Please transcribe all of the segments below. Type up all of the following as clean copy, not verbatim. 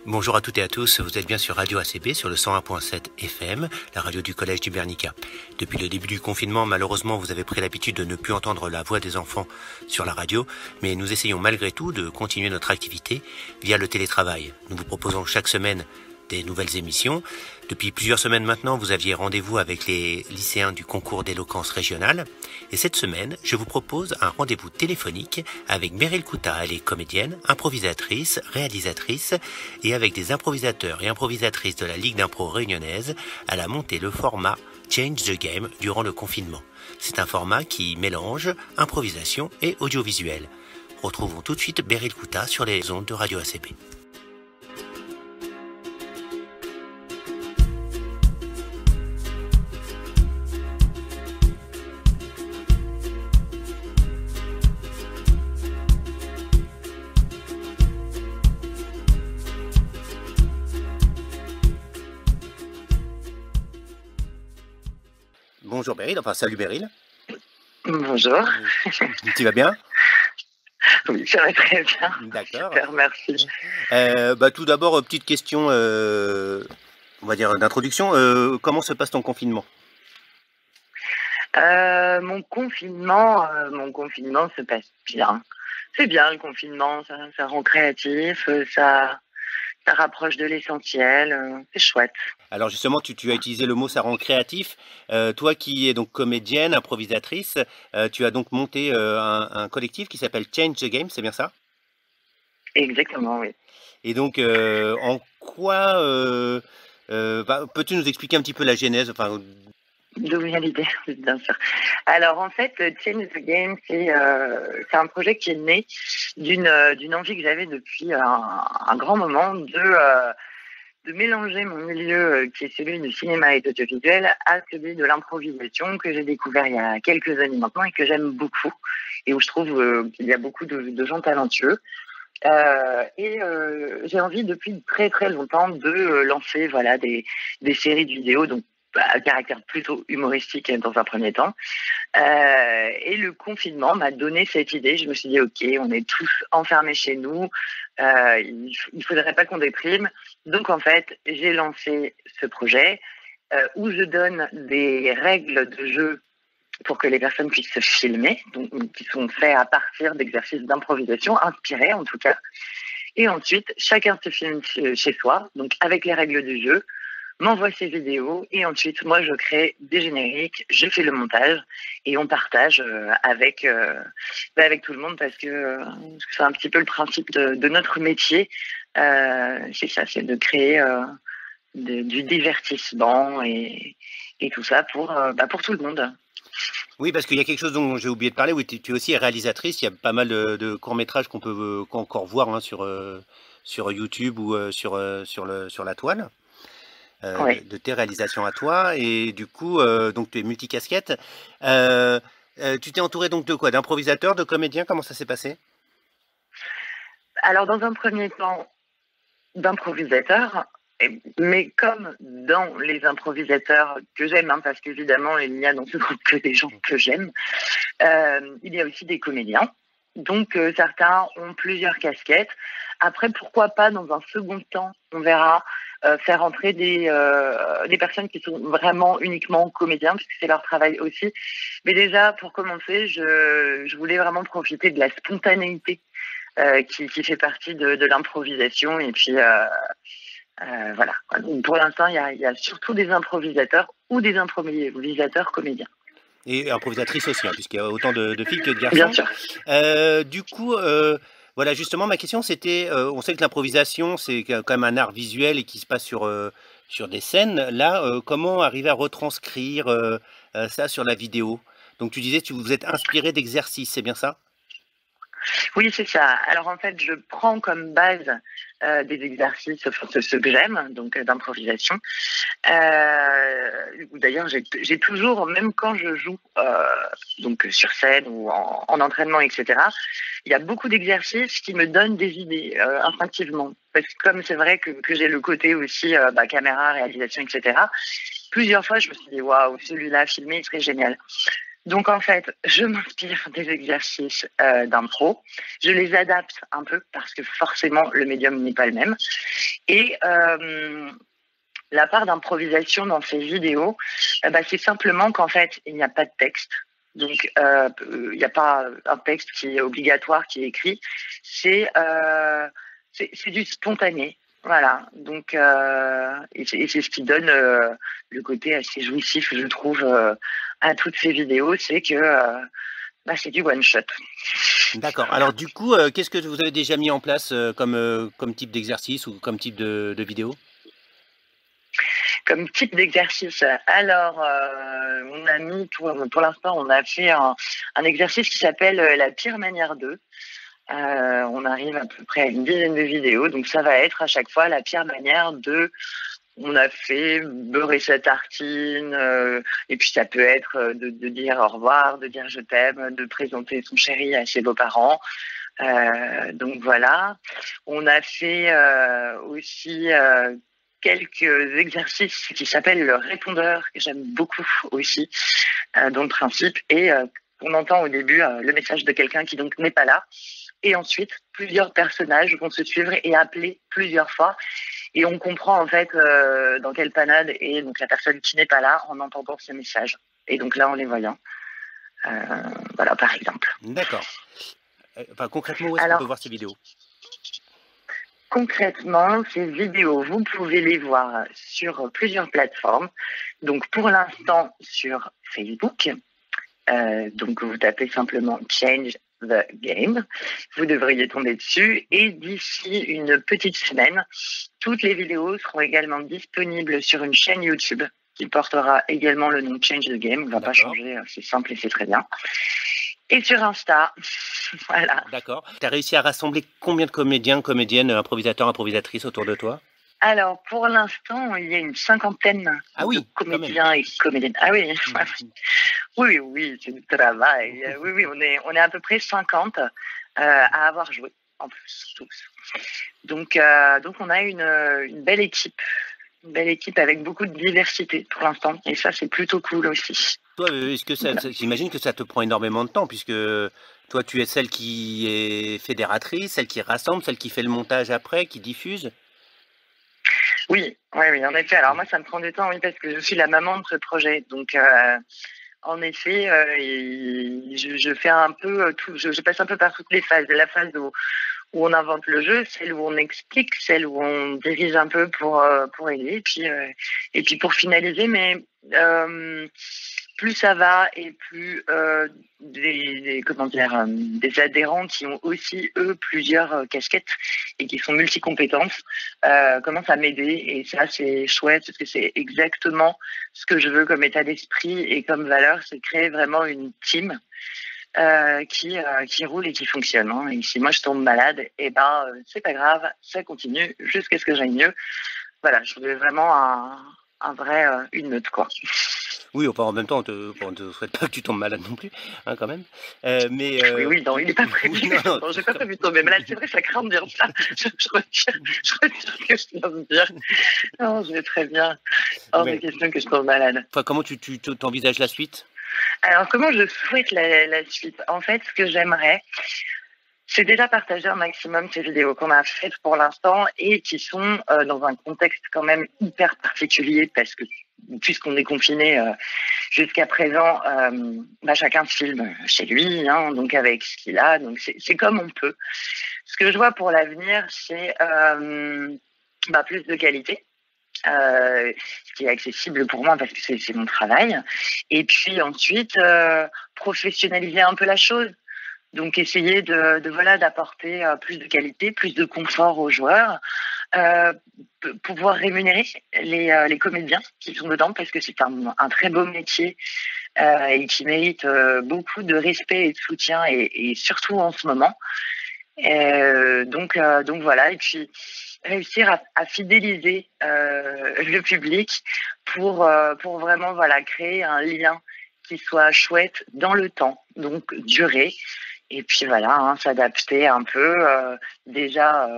Bonjour à toutes et à tous, vous êtes bien sur Radio ACB sur le 101.7 FM, la radio du Collège du Bernica. Depuis le début du confinement, malheureusement, vous avez pris l'habitude de ne plus entendre la voix des enfants sur la radio, mais nous essayons malgré tout de continuer notre activité via le télétravail. Nous vous proposons chaque semaine des nouvelles émissions. Depuis plusieurs semaines maintenant, vous aviez rendez-vous avec les lycéens du concours d'éloquence régionale. Et cette semaine, je vous propose un rendez-vous téléphonique avec Meryl Kouta. Elle est comédienne, improvisatrice, réalisatrice et avec des improvisateurs et improvisatrices de la Ligue d'impro réunionnaise, elle a monté le format Change the Game durant le confinement. C'est un format qui mélange improvisation et audiovisuel. Retrouvons tout de suite Meryl Kouta sur les ondes de Radio ACB. Bonjour Meryl, enfin salut Meryl. Bonjour. Tu vas bien? Oui, ça va très bien. D'accord. Super, merci. Tout d'abord, petite question, on va dire d'introduction. Comment se passe ton confinement? Mon confinement se passe bien. C'est bien le confinement, ça rend créatif, ça rapproche de l'essentiel, c'est chouette. Alors justement, tu as utilisé le mot « ça rend créatif ». Toi qui es donc comédienne, improvisatrice, tu as donc monté un collectif qui s'appelle Change the Game, c'est bien ça? Exactement, oui. Et donc, en quoi peux-tu nous expliquer un petit peu la genèse, enfin, D'où vient l'idée, bien sûr. Alors en fait, Change the Game, c'est un projet qui est né d'une envie que j'avais depuis un grand moment de mélanger mon milieu qui est celui du cinéma et de l'audiovisuel à celui de l'improvisation que j'ai découvert il y a quelques années maintenant et que j'aime beaucoup et où je trouve qu'il y a beaucoup de gens talentueux. J'ai envie depuis très très longtemps de lancer des séries de vidéos donc à caractère plutôt humoristique dans un premier temps. Et le confinement m'a donné cette idée. Je me suis dit, OK, on est tous enfermés chez nous. Il ne faudrait pas qu'on déprime. Donc, en fait, j'ai lancé ce projet où je donne des règles de jeu pour que les personnes puissent se filmer, donc, qui sont faits à partir d'exercices d'improvisation, inspirés en tout cas. Et ensuite, chacun se filme chez soi, donc avec les règles du jeu, m'envoie ses vidéos et ensuite moi je crée des génériques, je fais le montage et on partage avec tout le monde parce que c'est un petit peu le principe de notre métier. C'est ça, c'est de créer du divertissement et tout ça pour tout le monde. Oui, parce qu'il y a quelque chose dont j'ai oublié de parler, oui, tu es aussi réalisatrice, il y a pas mal de courts-métrages qu'on peut encore voir hein, sur YouTube ou sur la toile. Oui. De tes réalisations à toi et du coup donc tu es multicasquette. Tu t'es entouré donc de quoi? D'improvisateurs, de comédiens? Comment ça s'est passé? Alors dans un premier temps d'improvisateurs, mais comme dans les improvisateurs que j'aime, hein, parce qu'évidemment il n'y a dans ce groupe que des gens que j'aime, il y a aussi des comédiens. Donc certains ont plusieurs casquettes. Après, pourquoi pas dans un second temps, on verra faire entrer des personnes qui sont vraiment uniquement comédiens, puisque c'est leur travail aussi. Mais déjà, pour commencer, je voulais vraiment profiter de la spontanéité qui fait partie de l'improvisation. Et puis, voilà. Donc, pour l'instant, il y a surtout des improvisateurs ou des improvisateurs comédiens. Et improvisatrice aussi, hein, puisqu'il y a autant de filles que de garçons. Bien sûr. Du coup, voilà, justement, ma question c'était, on sait que l'improvisation, c'est quand même un art visuel et qui se passe sur des scènes. Là, comment arriver à retranscrire ça sur la vidéo? Donc tu disais, vous êtes inspiré d'exercices, c'est bien ça? Oui, c'est ça. Alors en fait, je prends comme base des exercices, ce que j'aime, donc d'improvisation. D'ailleurs, j'ai toujours, même quand je joue donc sur scène ou en entraînement, etc., il y a beaucoup d'exercices qui me donnent des idées instinctivement. Parce que comme c'est vrai que j'ai le côté aussi caméra, réalisation, etc., plusieurs fois, je me suis dit, waouh, celui-là filmé, il serait génial. Donc, en fait, je m'inspire des exercices d'impro. Je les adapte un peu parce que forcément, le médium n'est pas le même. Et la part d'improvisation dans ces vidéos, c'est simplement qu'en fait, il n'y a pas de texte. Donc, il n'y a pas un texte qui est obligatoire, qui est écrit. C'est du spontané. Voilà. Donc, et c'est ce qui donne le côté assez jouissif, je trouve, à toutes ces vidéos, c'est que c'est du one shot. D'accord. Alors du coup, qu'est-ce que vous avez déjà mis en place comme type d'exercice ou comme type de vidéo? Comme type d'exercice, alors on a mis pour l'instant, on a fait un exercice qui s'appelle la pire manière de. On arrive à peu près à une dizaine de vidéos, donc ça va être à chaque fois la pire manière de. On a fait beurrer sa tartine, et puis ça peut être de dire au revoir, de dire je t'aime, de présenter son chéri à ses beaux-parents. Donc voilà. On a fait aussi quelques exercices qui s'appellent le répondeur, que j'aime beaucoup aussi, dans le principe. Et on entend au début le message de quelqu'un qui donc n'est pas là. Et ensuite, plusieurs personnages vont se suivre et appeler plusieurs fois. Et on comprend en fait dans quelle panade est donc la personne qui n'est pas là en entendant ces messages. Et donc là, en les voyant. Voilà, par exemple. D'accord. Enfin, concrètement, où est-ce qu'on peut voir ces vidéos? Concrètement, ces vidéos, vous pouvez les voir sur plusieurs plateformes. Donc, pour l'instant, sur Facebook. Donc, vous tapez simplement Change the Game. Vous devriez tomber dessus. Et d'ici une petite semaine, toutes les vidéos seront également disponibles sur une chaîne YouTube qui portera également le nom Change the Game. On ne va pas changer, c'est simple et c'est très bien. Et sur Insta, voilà. D'accord. Tu as réussi à rassembler combien de comédiens, comédiennes, improvisateurs, improvisatrices autour de toi? Alors, pour l'instant, il y a une cinquantaine de comédiens et comédiennes. Ah oui, oui, c'est du travail. Oui, on est à peu près 50 à avoir joué, en plus, tous. Donc on a une belle équipe. Une belle équipe avec beaucoup de diversité pour l'instant. Et ça, c'est plutôt cool aussi. Toi, est-ce que j'imagine que ça te prend énormément de temps, puisque toi, tu es celle qui est fédératrice, celle qui rassemble, celle qui fait le montage après, qui diffuse? Oui, en effet. Alors moi, ça me prend du temps, oui, parce que je suis la maman de ce projet. Donc, en effet, je fais un peu tout. Je passe un peu par toutes les phases. La phase où on invente le jeu, celle où on explique, celle où on dirige un peu pour aider, et puis pour finaliser. Mais plus ça va et plus des adhérents qui ont aussi eux plusieurs casquettes et qui sont multicompétences commencent à m'aider, et ça c'est chouette parce que c'est exactement ce que je veux comme état d'esprit et comme valeur, c'est créer vraiment une team qui roule et qui fonctionne. Hein. Et si moi je tombe malade, c'est pas grave, ça continue jusqu'à ce que j'aille mieux. Voilà, je voulais vraiment un vrai une meute, quoi. Oui, enfin en même temps, on ne souhaite pas que tu tombes malade non plus, hein, quand même. Oui, non, il n'est pas prévu. Non, j'ai pas prévu de tomber malade. C'est vrai, ça craint de dire ça. Je retire ce que je viens de dire. Non, je vais très bien. Hors de question que je tombe malade. Enfin, comment tu t'envisages la suite? Alors, comment je souhaite la suite? En fait, ce que j'aimerais, c'est déjà partager un maximum ces vidéos qu'on a faites pour l'instant et qui sont dans un contexte quand même hyper particulier, parce que puisqu'on est confiné jusqu'à présent, chacun se filme chez lui, hein, donc avec ce qu'il a, donc c'est comme on peut. Ce que je vois pour l'avenir, c'est plus de qualité. Ce qui est accessible pour moi parce que c'est mon travail, et puis ensuite professionnaliser un peu la chose, donc essayer d'apporter plus de qualité, plus de confort aux joueurs, pouvoir rémunérer les comédiens qui sont dedans, parce que c'est un très beau métier et qui mérite beaucoup de respect et de soutien, et surtout en ce moment. Donc voilà, et puis réussir à fidéliser le public pour vraiment créer un lien qui soit chouette dans le temps, donc durer, et puis s'adapter un peu, déjà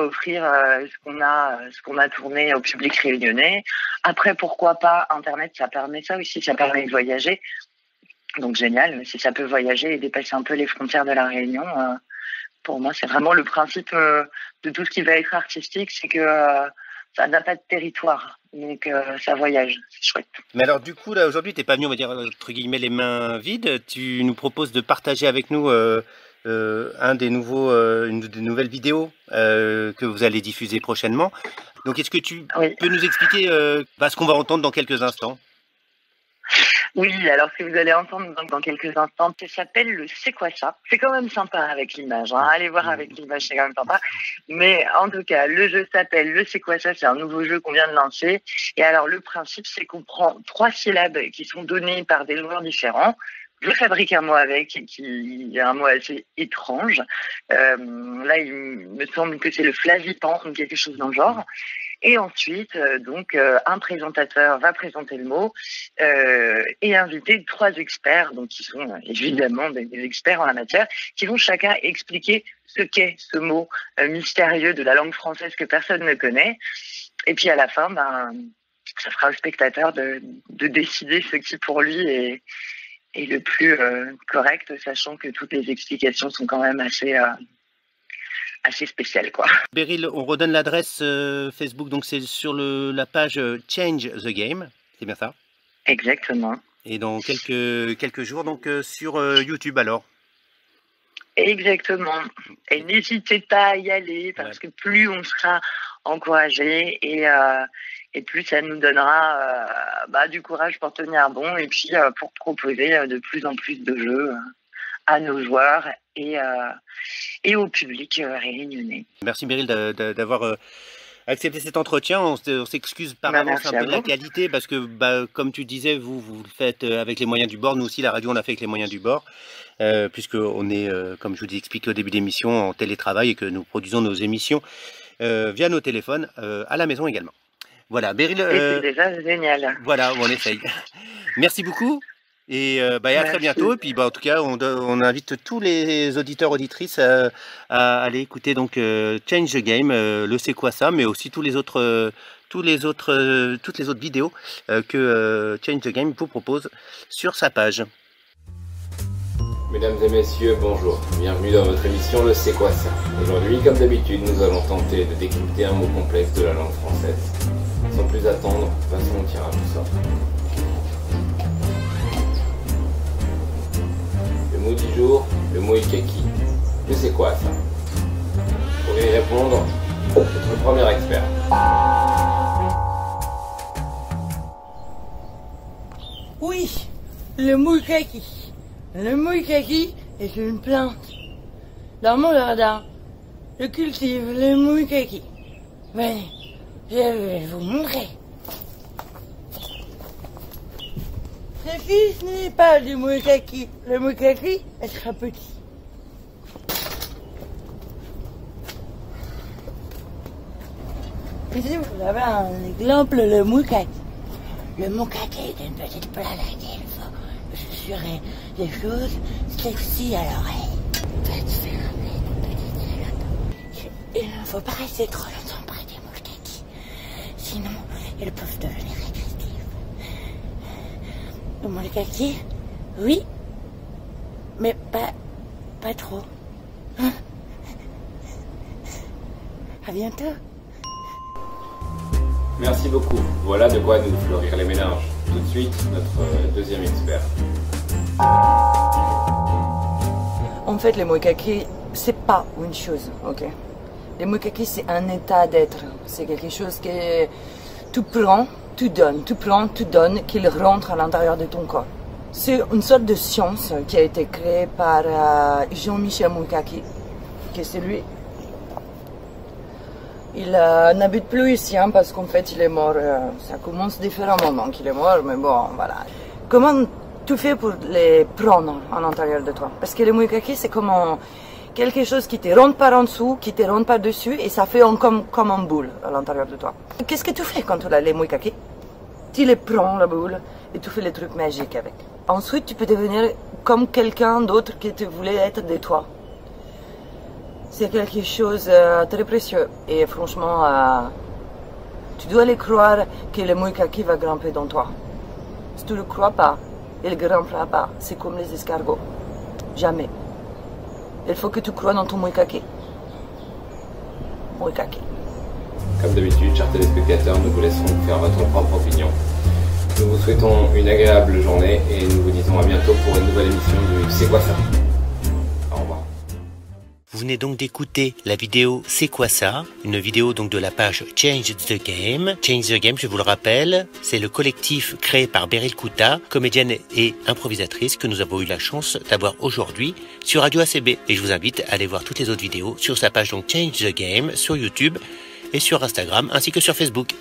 offrir ce qu'on a tourné au public réunionnais. Après, pourquoi pas Internet, ça permet ça aussi, ça permet de voyager, donc génial. Si ça peut voyager et dépasser un peu les frontières de la Réunion, pour moi, c'est vraiment le principe de tout ce qui va être artistique, c'est que ça n'a pas de territoire, donc ça voyage, c'est chouette. Mais alors du coup, là, aujourd'hui, tu n'es pas venu, on va dire, entre guillemets, les mains vides. Tu nous proposes de partager avec nous une des nouvelles vidéos que vous allez diffuser prochainement. Donc, est-ce que tu peux nous expliquer ce qu'on va entendre dans quelques instants? Oui, alors ce que vous allez entendre dans quelques instants, ça s'appelle le C'est quoi ça? C'est quand même sympa avec l'image, hein. Allez voir avec l'image, c'est quand même sympa. Mais en tout cas, le jeu s'appelle le C'est quoi ça? C'est un nouveau jeu qu'on vient de lancer. Et alors le principe, c'est qu'on prend 3 syllabes qui sont données par des joueurs différents. Je fabrique un mot avec, qui est un mot assez étrange. Là, il me semble que c'est le flavitant, ou quelque chose dans le genre. Et ensuite, un présentateur va présenter le mot et inviter 3 experts, donc qui sont évidemment des experts en la matière, qui vont chacun expliquer ce qu'est ce mot mystérieux de la langue française que personne ne connaît. Et puis à la fin, ça fera au spectateur de décider ce qui pour lui est le plus correct, sachant que toutes les explications sont quand même assez spécial, quoi. Beryl, on redonne l'adresse Facebook, donc c'est sur la page Change the Game, c'est bien ça? Exactement. Et dans quelques jours, donc sur YouTube alors? Exactement. Et n'hésitez pas à y aller, parce que plus on sera encouragé et plus ça nous donnera du courage pour tenir bon et puis pour proposer de plus en plus de jeux à nos joueurs et au public réunionnais. Merci Beryl d'avoir accepté cet entretien. On s'excuse par avance un peu de la qualité parce que, comme tu disais, vous le faites avec les moyens du bord. Nous aussi, la radio, on l'a fait avec les moyens du bord, puisqu'on est, comme je vous ai expliqué au début d'émission, en télétravail et que nous produisons nos émissions via nos téléphones à la maison également. Voilà, Beryl. C'est déjà génial. Voilà, on essaye. Merci beaucoup. Et à très bientôt. Et puis en tout cas, on invite tous les auditeurs, auditrices à aller écouter donc Change the Game, le C'est quoi ça, mais aussi toutes les autres vidéos que Change the Game vous propose sur sa page. Mesdames et messieurs, bonjour. Bienvenue dans votre émission Le C'est quoi ça. Aujourd'hui, comme d'habitude, nous allons tenter de décrypter un mot complexe de la langue française. Sans plus attendre, passons au tirage au sort. Le mot du jour, le mot ikaki. Mais c'est quoi ça? Pour y répondre, notre premier expert. Oui, le muikaki. Le muikaki est une plante. Dans mon jardin, je cultive le muikaki. Venez, je vais vous montrer. Ceci, ce n'est pas du muikaki. Le muikaki est très petit. Ici, vous avez un exemple, le muikaki. Le muikaki est une petite plante à laquelle il faut susurrer des choses sexy à l'oreille. Faites fermer une petite salope. Il ne faut pas rester trop longtemps près des muikaki. Sinon, ils peuvent devenir agressifs. Le muikaki, oui, mais pas trop. Hein? À bientôt. Merci beaucoup. Voilà de quoi nous fleurir les méninges. Tout de suite, notre deuxième expert. En fait, les muikaki, c'est pas une chose, ok? Les muikaki, c'est un état d'être. C'est quelque chose que tu prends, tu donnes, tu prends, tu donnes, qu'il rentre à l'intérieur de ton corps. C'est une sorte de science qui a été créée par Jean-Michel Muikaki, qui est lui. Il n'habite plus ici hein, parce qu'en fait il est mort. Ça commence différemment qu'il est mort, mais bon, voilà. Comment tu fais pour les prendre à l'intérieur de toi? Parce que les muikaki, c'est comme quelque chose qui te rentre par en dessous, qui te rentre par dessus, et ça fait comme une boule à l'intérieur de toi. Qu'est-ce que tu fais quand tu as les muikaki? Tu les prends, la boule, et tu fais les trucs magiques avec. Ensuite, tu peux devenir comme quelqu'un d'autre qui te voulait être de toi. C'est quelque chose de très précieux. Et franchement, tu dois aller croire que le muikaki va grimper dans toi. Si tu ne le crois pas, il ne grimpera pas. C'est comme les escargots. Jamais. Il faut que tu crois dans ton muikake. Muikake. Comme d'habitude, chers téléspectateurs, nous vous laisserons faire votre propre opinion. Nous vous souhaitons une agréable journée et nous vous disons à bientôt pour une nouvelle émission du C'est quoi ça? Au revoir. Vous venez donc d'écouter la vidéo C'est quoi ça? Une vidéo donc de la page Change the Game. Change the Game, je vous le rappelle, c'est le collectif créé par Beryl Couta, comédienne et improvisatrice que nous avons eu la chance d'avoir aujourd'hui sur Radio ACB. Et je vous invite à aller voir toutes les autres vidéos sur sa page donc Change the Game sur YouTube et sur Instagram ainsi que sur Facebook.